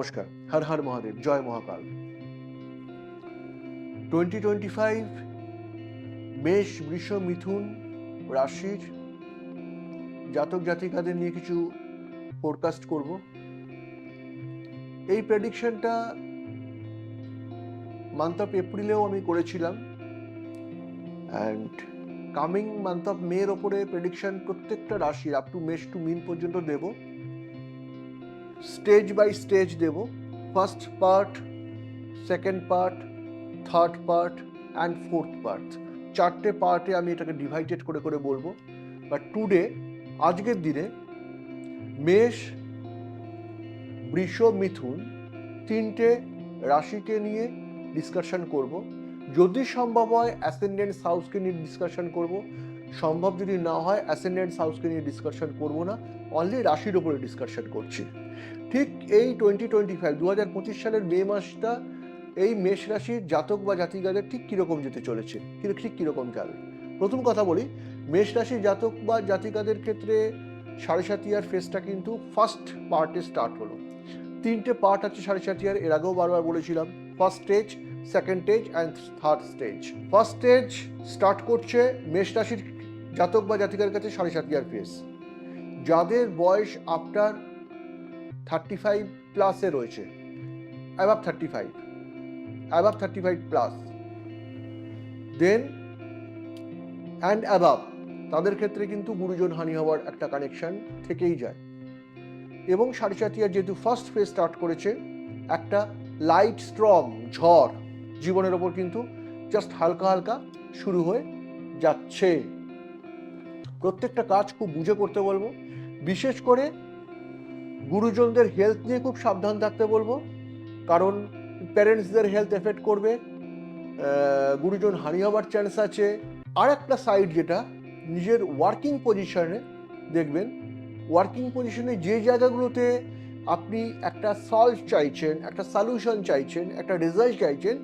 নমস্কার, হর হর মহাদেব, জয় মহাকাল। 2025 মেষ, বৃষ, মিথুন রাশির জাতক জাতিকাদের নিয়ে কিছু ফোরকাস্ট করব। এই প্রেডিকশনটা মান্থ অফ এপ্রিলেও আমি করেছিলাম, অ্যান্ড কামিং মান্থ অফ মের ওপরে প্রেডিকশন প্রত্যেকটা রাশির up to Mesh to Meen পর্যন্ত দেব, স্টেজ বাই স্টেজ দেব। First part, second part, third part and fourth part, চারটে পার্টে আমি এটাকে ডিভাইডেড করে করে বলবো। বাট টুডে, আজকের দিনে মেষ, বৃষ, মিথুন তিনটে রাশিকে নিয়ে ডিসকাশন করব। যদি সম্ভব হয় অ্যাসেন্ডেন্ট হাউসকে নিয়ে ডিসকাশন করব, সম্ভব যদি না হয় অ্যাসেন্ডেন্ট হাউসকে নিয়ে ডিসকাশন করব না, অনলি রাশির ওপরে ডিসকাশন করছি। ঠিক এই 2025 সালের মে মাসটা এই মেষ রাশির জাতক বা জাতিকাদের ঠিক কীরকম যেতে চলেছে, ঠিক কীরকম যাবে। প্রথম কথা বলি, মেষ রাশির জাতক বা জাতিকাদের ক্ষেত্রে সাড়ে সাতিয়ার ফেজটা কিন্তু ফার্স্ট পার্টে স্টার্ট হলো। তিনটে পার্ট আছে সাড়ে সাতিয়ার, এর আগেও বারবার বলেছিলাম। First stage, second stage and third stage. First stage start করছে মেষ রাশির জাতক বা জাতিকার কাছে সাড়ে সাতিয়ার ফেজ, যাদের বয়স আফটার 35 প্লাসে রয়েছে, above 35 plus, then and above, তাদের ক্ষেত্রে কিন্তু গুরুজন হানি হওয়ার একটা কানেকশন থেকেই যায়। এবং সাড়ে সাতিয়ার যেহেতু ফার্স্ট ফেজ স্টার্ট করেছে, একটা লাইট স্ট্রং ঝড় জীবনের ওপর কিন্তু জাস্ট হালকা হালকা শুরু হয়ে যাচ্ছে। প্রত্যেকটা কাজ খুব বুঝে করতে বলবো, বিশেষ করে গুরুজনদের হেলথ নিয়ে খুব সাবধান থাকতে বলবো, কারণ প্যারেন্টসদের হেলথ এফেক্ট করবে, গুরুজন হানি হওয়ার চান্স আছে। আর একটা সাইড যেটা নিজের ওয়ার্কিং পজিশনে দেখবেন, ওয়ার্কিং পজিশনে যে জায়গাগুলোতে আপনি একটা সলভ চাইছেন, একটা সলিউশন চাইছেন, একটা রেজাল্ট চাইছেন,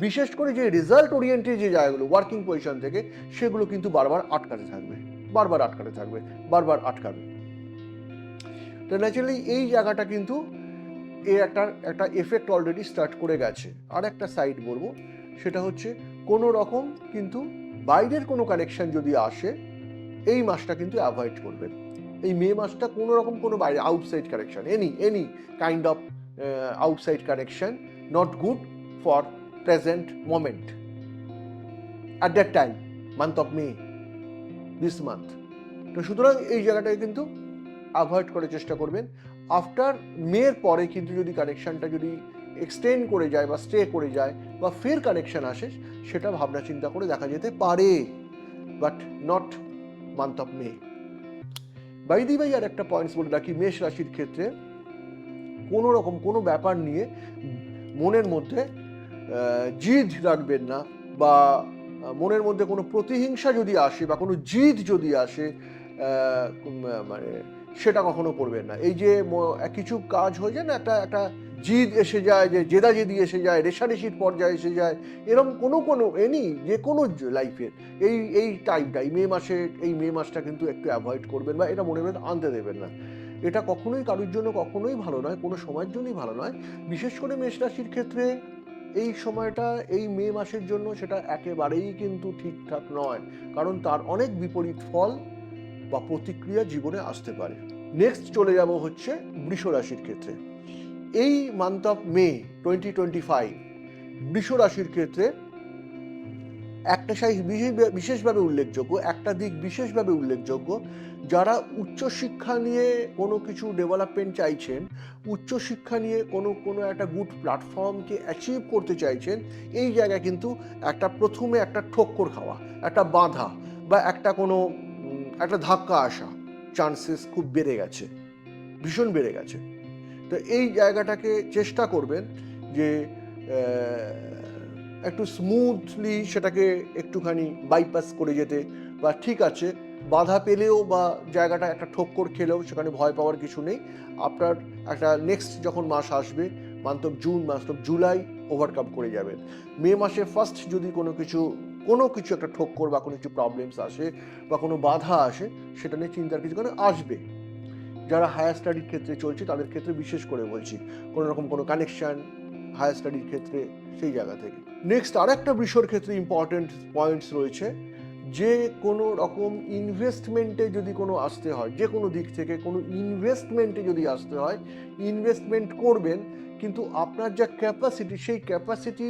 বিশেষ করে যে রেজাল্ট ওরিয়েন্টেড যে জায়গাগুলো ওয়ার্কিং পজিশন থেকে, সেগুলো কিন্তু বারবার আটকাতে থাকবে। তো ন্যাচারালি এই জায়গাটা কিন্তু এর একটা এফেক্ট অলরেডি স্টার্ট করে গেছে। আর একটা সাইড বলবো, সেটা হচ্ছে কোনো রকম কিন্তু বাইরের কোনো কানেকশন যদি আসে, এই মাসটা কিন্তু অ্যাভয়েড করবেন। এই মে মাসটা কোনো রকম কোনো বাইরে outside connection, any kind of outside connection not good for present moment at that time, month of May, this month. তো সুতরাং এই জায়গাটাকে কিন্তু অ্যাভয়েড করার চেষ্টা করবেন। আফটার মের পরে কিন্তু যদি কানেকশনটা যদি এক্সটেন্ড করে যায় বা স্টে করে যায় বা ফের কানেকশন আসে, সেটা ভাবনা চিন্তা করে দেখা যেতে পারে, but not month of May. By the way আর একটা পয়েন্টস বলে রাখি, মেষ রাশির ক্ষেত্রে কোনো রকম কোনো ব্যাপার নিয়ে মনের মধ্যে জিদ রাখবেন না, বা মনের মধ্যে কোনো প্রতিহিংসা যদি আসে বা কোনো জিদ যদি আসে, মানে সেটা কখনো করবেন না। এই যে কিছু কাজ হয়ে যায় না, একটা জিদ এসে যায়, যে জেদাজেদি এসে যায়, রেষারেষির পর্যায়ে এসে যায়, এরকম কোনো যে কোনো লাইফের এই টাইমটা, এই মে মাসটা কিন্তু একটু অ্যাভয়েড করবেন বা এটা মনের মধ্যে আনতে দেবেন না। এটা কখনোই কারোর জন্য কখনোই ভালো নয়, কোনো সময়ের জন্যই ভালো নয়। বিশেষ করে মেষ রাশির ক্ষেত্রে এই সময়টা, এই মে মাসের জন্য সেটা একেবারেই কিন্তু ঠিকঠাক নয়, কারণ তার অনেক বিপরীত ফল বা প্রতিক্রিয়া জীবনে আসতে পারে। নেক্সট চলে যাব হচ্ছে বৃষ রাশির ক্ষেত্রে। এই মান্থ অফ মে 2025 বৃষ রাশির ক্ষেত্রে একটা বিশেষভাবে উল্লেখযোগ্য, একটা দিক বিশেষভাবে উল্লেখযোগ্য, যারা উচ্চশিক্ষা নিয়ে কোনো কিছু ডেভেলপমেন্ট চাইছেন, উচ্চশিক্ষা নিয়ে কোনো একটা গুড প্ল্যাটফর্মকে অ্যাচিভ করতে চাইছেন, এই জায়গায় কিন্তু প্রথমে একটা ঠক্কর খাওয়া, একটা বাধা বা একটা ধাক্কা আসা চান্সেস খুব বেড়ে গেছে, ভীষণ বেড়ে গেছে। তো এই জায়গাটাকে চেষ্টা করবেন যে একটু স্মুথলি সেটাকে একটুখানি বাইপাস করে যেতে, বা ঠিক আছে বাধা পেলেও বা জায়গাটা একটা ঠক্কর খেলেও সেখানে ভয় পাওয়ার কিছু নেই। আপনার একটা নেক্সট যখন মাস আসবে, month of June, month of July overcome করে যাবেন। মে মাসে ফার্স্ট যদি কোনো কিছু একটা ঠক্কর বা কোনো কিছু প্রবলেমস আসে বা কোনো বাধা আসে, সেটা নিয়ে চিন্তার কিছু কারণে আসবে, যারা হায়ার স্টাডির ক্ষেত্রে চলছে তাদের ক্ষেত্রে বিশেষ করে বলছি, কোনো রকম কোনো কানেকশন হায়ার স্টাডির ক্ষেত্রে সেই জায়গা থেকে। নেক্সট আর একটা বিষয়ের ক্ষেত্রে ইম্পর্টেন্ট পয়েন্টস রয়েছে, যে কোনো রকম ইনভেস্টমেন্টে যদি কোনো আসতে হয়, যে কোনো দিক থেকে কোনো ইনভেস্টমেন্টে যদি আসতে হয়, ইনভেস্টমেন্ট করবেন, কিন্তু আপনার যা ক্যাপাসিটি, সেই ক্যাপাসিটি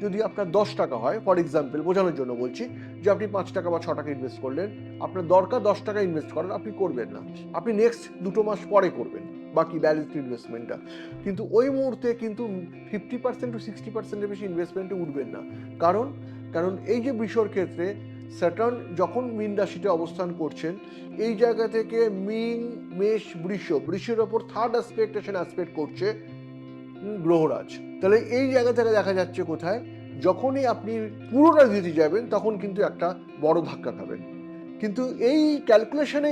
যদি আপনার 10 টাকা হয়, ফর এক্সাম্পল বোঝানোর জন্য বলছি, যে আপনি 5 টাকা বা 6 টাকা ইনভেস্ট করলেন, আপনার দরকার 10 টাকা ইনভেস্ট করেন, আপনি করবেন না, আপনি নেক্সট 2 মাস পরে করবেন বাকি ব্যালেন্স ইনভেস্টমেন্টটা। কিন্তু ওই মুহূর্তে কিন্তু 50% টু 60%-এর বেশি ইনভেস্টমেন্টে উঠবেন না। কারণ এই যে বিষয়ের ক্ষেত্রে স্যাটার্ন যখন মীন রাশিতে অবস্থান করছেন, এই জায়গা থেকে মীন, মেষ, বৃষের ওপর থার্ড অ্যাসপেক্ট করছে গ্রহরাজ। তাহলে এই জায়গা থেকে দেখা যাচ্ছে কোথায়, যখনই আপনি পুরোটা দিতে যাবেন তখন কিন্তু একটা বড় ধাক্কা খাবেন। কিন্তু এই ক্যালকুলেশনে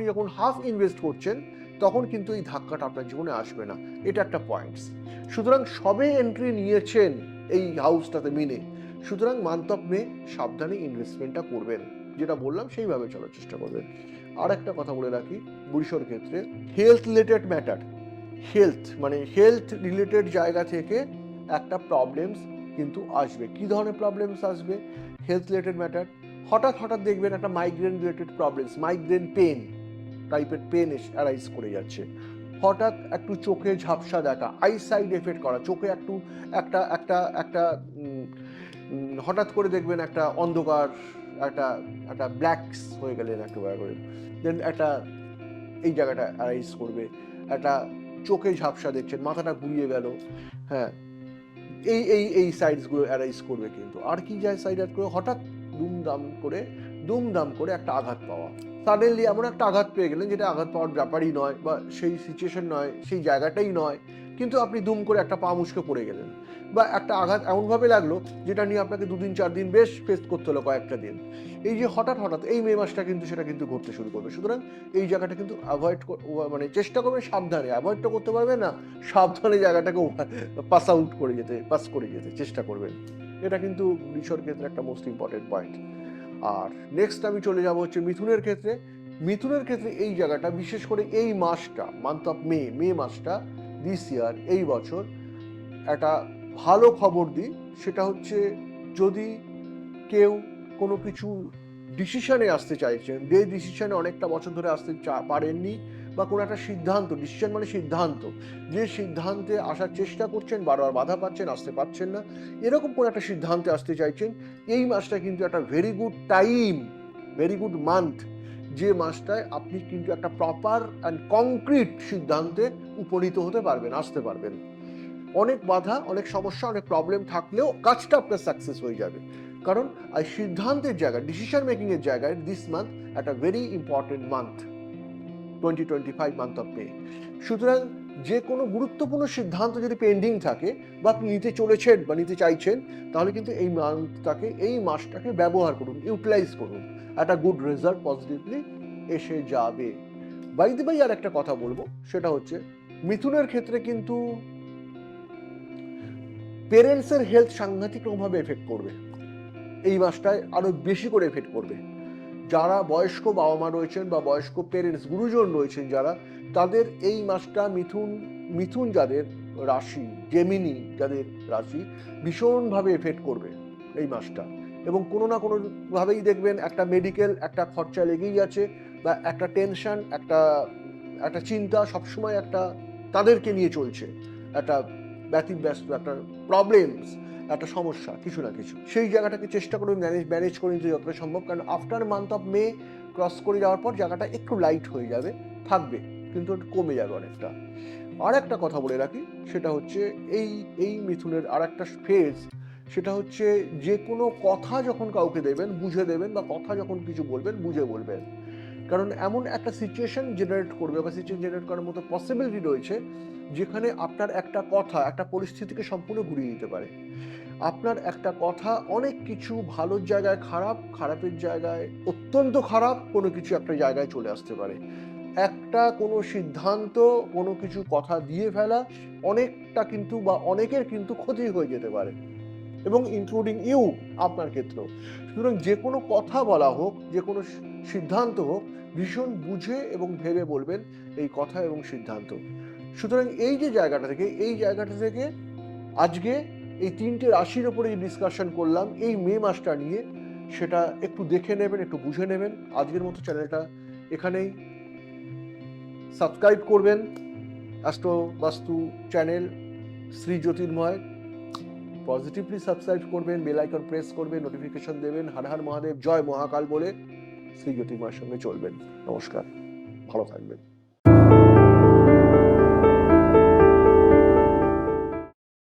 যখন হাফ ইনভেস্ট করছেন, তখন কিন্তু এই ধাক্কাটা আপনার জীবনে আসবে না। এটা একটা পয়েন্টস। সুতরাং সবে এন্ট্রি নিয়েছেন এই হাউসটাতে মিনে, সুতরাং মান্থ অফ মে সাবধানে ইনভেস্টমেন্টটা করবেন, যেটা বললাম সেইভাবে চলার চেষ্টা করবেন। আর একটা কথা বলে রাখি, বৃষর ক্ষেত্রে health related matter, health related জায়গা থেকে একটা প্রবলেমস কিন্তু আসবে। কি ধরনের প্রবলেমস আসবে? হেলথ রিলেটেড ম্যাটার, হঠাৎ দেখবেন একটা migraine related problems, migraine pain টাইপের পেন অ্যারাইজ করে যাচ্ছে, হঠাৎ একটু চোখে ঝাপসা দেখা, আইসাইড এফেক্ট করা, চোখে একটু একটা একটা একটা হঠাৎ করে দেখবেন একটা অন্ধকার, একটা একটা ব্ল্যাকস হয়ে গেলেন একেবারে করে, দেন একটা এই জায়গাটা অ্যারাইজ করবে, একটা চোখে ঝাপসা দেখছেন, মাথাটা ঘুরিয়ে গেল, হ্যাঁ, এই সাইডসগুলো অ্যারাইজ করবে। কিন্তু আর কি যায় সাইড করে, হঠাৎ দুমদাম করে একটা আঘাত পাওয়া, সাডেনলি এমন একটা আঘাত পেয়ে গেলেন যেটা আঘাত পাওয়ার ব্যাপারই নয়, বা সেই সিচুয়েশন নয়, সেই জায়গাটাই নয়, কিন্তু আপনি দুম করে একটা পা মুচকে পড়ে গেলেন, বা একটা আঘাত এমনভাবে লাগলো যেটা নিয়ে আপনাকে 2-4 দিন বেশ ফেস করতে হলো, কয়েকটা দিন। এই যে হঠাৎ এই মে মাসটা কিন্তু সেটা কিন্তু ঘটতে শুরু করবে। সুতরাং এই জায়গাটা কিন্তু মানে চেষ্টা করবেন সাবধানে, অ্যাভয়েড তো করতে পারবেন না, সাবধানে জায়গাটাকে পাস করে যেতে চেষ্টা করবেন। এটা কিন্তু বৃষর ক্ষেত্রে একটা মোস্ট ইম্পর্টেন্ট পয়েন্ট। আর নেক্সট আমি চলে যাব হচ্ছে মিথুনের ক্ষেত্রে। মিথুনের ক্ষেত্রে এই জায়গাটা, বিশেষ করে এই মাসটা, মান্থ অফ মে মাসটা দিস ইয়ার, এই বছর একটা ভালো খবর দিই, সেটা হচ্ছে যদি কেউ কোনো কিছু ডিসিশনে আসতে চাইছেন, যে ডিসিশনে অনেকটা বছর ধরে আসতে পারেননি, বা কোনো একটা সিদ্ধান্ত, ডিসিশন মানে সিদ্ধান্ত, যে সিদ্ধান্তে আসার চেষ্টা করছেন, বারবার বাধা পাচ্ছেন, আসতে পারছেন না, এরকম কোনো একটা সিদ্ধান্তে আসতে চাইছেন, এই মাসটা কিন্তু একটা very good time, very good month, যে মাসটায় আপনি কিন্তু একটা প্রপার অ্যান্ড কংক্রিট সিদ্ধান্তে উপনীত হতে পারবেন, আসতে পারবেন। অনেক বাধা, অনেক সমস্যা, অনেক প্রবলেম থাকলেও কাজটা আপনার সাকসেস হয়ে যাবে। কারণ এই সিদ্ধান্তের জায়গায়, ডিসিশন মেকিং এর জায়গায় দিস মান্থ একটা very important month, 2025 month of মে। সুতরাং যে কোনো গুরুত্বপূর্ণ সিদ্ধান্ত যদি পেন্ডিং থাকে, বা আপনি নিতে চলেছেন বা নিতে চাইছেন, তাহলে কিন্তু এই মান্থটাকে, এই মাসটাকে ব্যবহার করুন, ইউটিলাইজ করুন, একটা গুড রেজাল্ট পজিটিভলি এসে যাবে। বাইতে বাই আর একটা কথা বলবো, সেটা হচ্ছে মিথুনের ক্ষেত্রে কিন্তু পেরেন্টসের হেলথ সাংঘাতিকভাবে এফেক্ট করবে এই মাসটায়, আরো বেশি করে এফেক্ট করবে। যারা বয়স্ক বাবা মা রয়েছেন, বা বয়স্ক পেরেন্টস, গুরুজন রয়েছেন যারা, তাদের এই মাসটা, মিথুন যাদের রাশি, জেমিনি যাদের রাশি, ভীষণভাবে এফেক্ট করবে এই মাসটা। এবং কোনো না কোনো ভাবেই দেখবেন একটা মেডিকেল একটা খরচা লেগেই আছে, বা একটা টেনশন, একটা চিন্তা সবসময় একটা তাদেরকে নিয়ে চলছে, একটা ব্যতিব্যস্ত, একটা প্রবলেমস, একটা সমস্যা, কিছু না কিছু। সেই জায়গাটাকে চেষ্টা করুন ম্যানেজ করে নিতে যতটা সম্ভব, কারণ after month of May cross করে যাওয়ার পর জায়গাটা একটু লাইট হয়ে যাবে, থাকবে কিন্তু কমে যাবে অনেকটা। আর একটা কথা বলে রাখি, সেটা হচ্ছে এই মিথুনের আর একটা ফেজ, সেটা হচ্ছে যে কোনো কথা যখন কাউকে দেবেন, বুঝে দেবেন, বা কথা যখন কিছু বলবেন, বুঝে বলবেন। কারণ এমন একটা সিচুয়েশন জেনারেট করবে, বা সিচুয়েশন জেনারেট করার মতো পসিবিলিটি রয়েছে, যেখানে আপনার একটা কথা একটা পরিস্থিতিকে সম্পূর্ণ ঘুরিয়ে দিতে পারে। আপনার একটা কথা অনেক কিছু ভালোর জায়গায় খারাপ, খারাপের জায়গায় অত্যন্ত খারাপ কোনো কিছু একটা জায়গায় চলে আসতে পারে। একটা কোনো সিদ্ধান্ত, কোনো কিছু কথা দিয়ে ফেলা অনেকটা কিন্তু, বা অনেকের কিন্তু ক্ষতি হয়ে যেতে পারে। এবং ইনক্লুডিং ইউ, আপনার ক্ষেত্রেও। সুতরাং যে কোনো কথা বলা হোক, যে কোনো সিদ্ধান্ত হোক, ভীষণ বুঝে এবং ভেবে বলবেন এই কথা এবং সিদ্ধান্ত। সুতরাং এই যে জায়গাটা থেকে আজকে এই 3টে রাশির ওপরে যে ডিসকাশন করলাম এই মে মাসটা নিয়ে, সেটা একটু দেখে নেবেন, একটু বুঝে নেবেন। আজকের মতো চ্যানেলটা এখানেই। সাবস্ক্রাইব করবেন অ্যাস্ট্রো বাস্তু চ্যানেল শ্রী জ্যোতির্ময়, পজিটিভলি সাবস্ক্রাইব করবেন, বেল আইকন প্রেস করবেন, নোটিফিকেশন দেবেন, হর হর মহাদেব, জয় মহাকাল বলে শ্রী জ্যোতির্ময়ের সঙ্গে চলবেন। নমস্কার, ভালো থাকবেন।